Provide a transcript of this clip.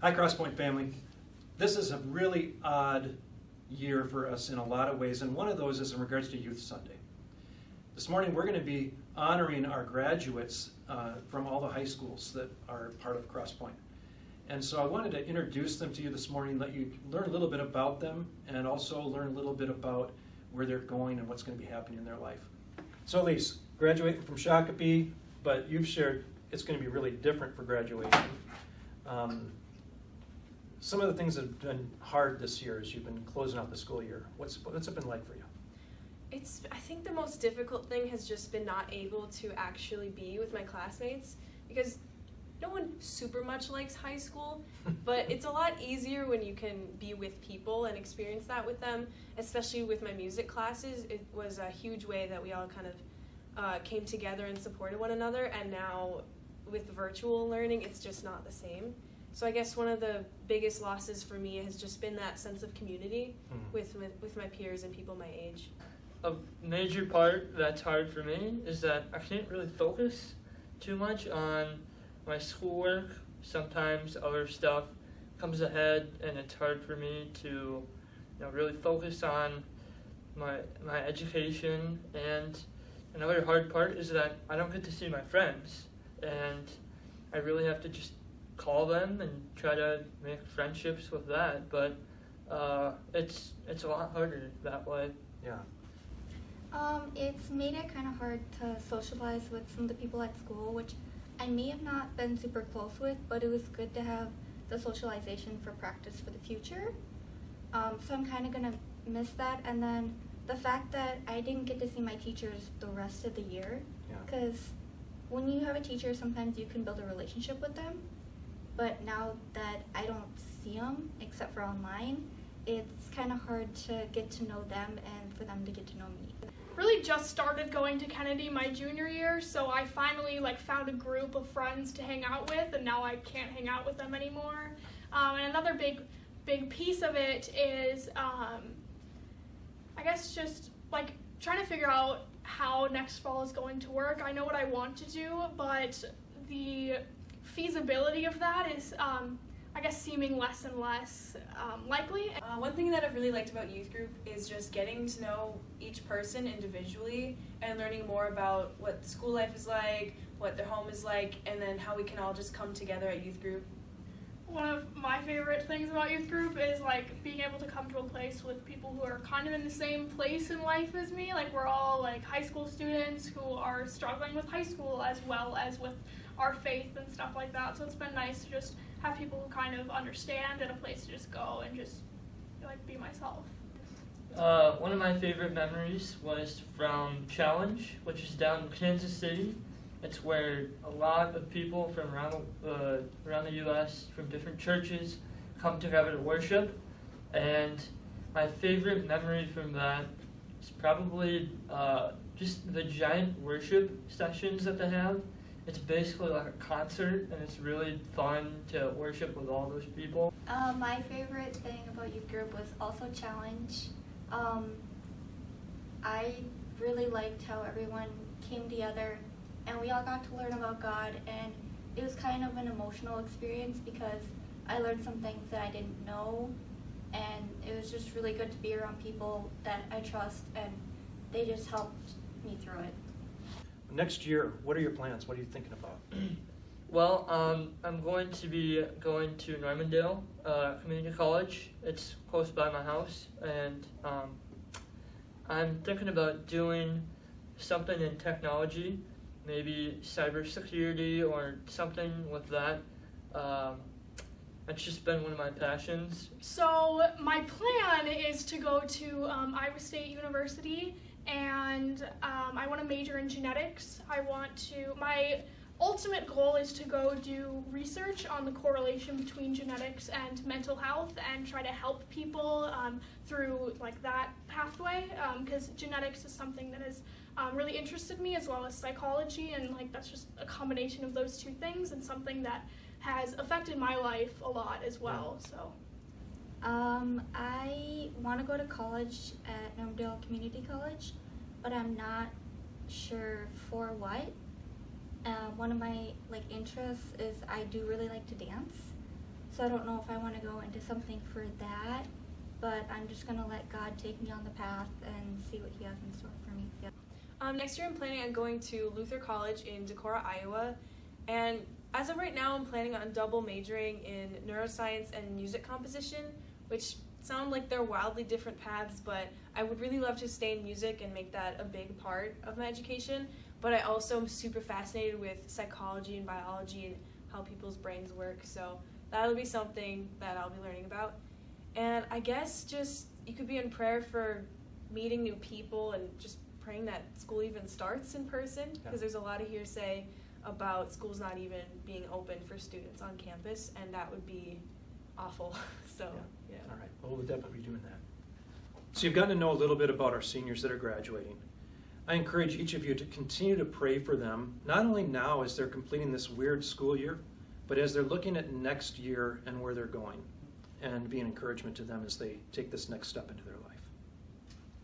Hi, Crosspoint family. This is a really odd year for us in a lot of ways, and one of those is in regards to Youth Sunday. This morning we're going to be honoring our graduates from all the high schools that are part of Crosspoint. And so I wanted to introduce them to you this morning, let you learn a little bit about them, and also learn a little bit about where they're going and what's going to be happening in their life. So Elise, graduating from Shakopee, but you've shared it's going to be really different for graduation. Some of the things that have been hard this year as you've been closing out the school year. What's it been like for you? I think the most difficult thing has just been not able to actually be with my classmates, because no one super much likes high school, but it's a lot easier when you can be with people and experience that with them, especially with my music classes. It was a huge way that we all kind of came together and supported one another, and now with virtual learning, it's just not the same. So I guess one of the biggest losses for me has just been that sense of community with my peers and people my age. A major part that's hard for me is that I can't really focus too much on my schoolwork. Sometimes other stuff comes ahead and it's hard for me to really focus on my education. And another hard part is that I don't get to see my friends, and I really have to just call them and try to make friendships with that, but it's a lot harder that way. Yeah. It's made it kind of hard to socialize with some of the people at school, which I may have not been super close with, but it was good to have the socialization for practice for the future. So I'm kind of going to miss that. And then the fact that I didn't get to see my teachers the rest of the year, because when you have a teacher, sometimes you can build a relationship with them. But now that I don't see them except for online, it's kind of hard to get to know them and for them to get to know me. Really just started going to Kennedy my junior year, so I finally found a group of friends to hang out with, and now I can't hang out with them anymore. And another big piece of it is I guess just trying to figure out how next fall is going to work. I know what I want to do, but the feasibility of that is I guess seeming less and less likely. One thing that I've really liked about youth group is just getting to know each person individually and learning more about what school life is like, what their home is like, and then how we can all just come together at youth group. One of my favorite things about youth group is being able to come to a place with people who are kind of in the same place in life as me. We're all high school students who are struggling with high school as well as with our faith and stuff like that. So it's been nice to just have people who kind of understand and a place to just go and just be myself. One of my favorite memories was from Challenge, which is down in Kansas City. It's where a lot of people from around the U.S., from different churches, come together to worship. And my favorite memory from that is probably just the giant worship sessions that they have. It's basically like a concert, and it's really fun to worship with all those people. My favorite thing about youth group was also Challenge. I really liked how everyone came together and we all got to learn about God, and it was kind of an emotional experience because I learned some things that I didn't know, and it was just really good to be around people that I trust, and they just helped me through it. Next year, what are your plans? What are you thinking about? Well, I'm going to be going to Normandale Community College. It's close by my house, and I'm thinking about doing something in technology, maybe cybersecurity or something with that. It's just been one of my passions. So my plan is to go to Iowa State University, and I want to major in genetics. My ultimate goal is to go do research on the correlation between genetics and mental health and try to help people through that pathway, because genetics is something that has really interested me, as well as psychology, and that's just a combination of those two things and something that has affected my life a lot as well. So I want to go to college at Normandale Community College, but I'm not sure for what. One of my interests is I do really like to dance, So I don't know if I want to go into something for that, but I'm just going to let God take me on the path and see what he has in store for me. Yeah. Next year I'm planning on going to Luther College in Decorah, Iowa, and as of right now I'm planning on double majoring in neuroscience and music composition, which sound like they're wildly different paths, but I would really love to stay in music and make that a big part of my education. But I also am super fascinated with psychology and biology and how people's brains work, so that'll be something that I'll be learning about. And I guess just you could be in prayer for meeting new people and just praying that school even starts in person, because there's a lot of hearsay about schools not even being open for students on campus, and that would be awful. So, yeah. All right, well, we'll definitely be doing that. So you've gotten to know a little bit about our seniors that are graduating. I encourage each of you to continue to pray for them, not only now as they're completing this weird school year, but as they're looking at next year and where they're going, and be an encouragement to them as they take this next step into their life.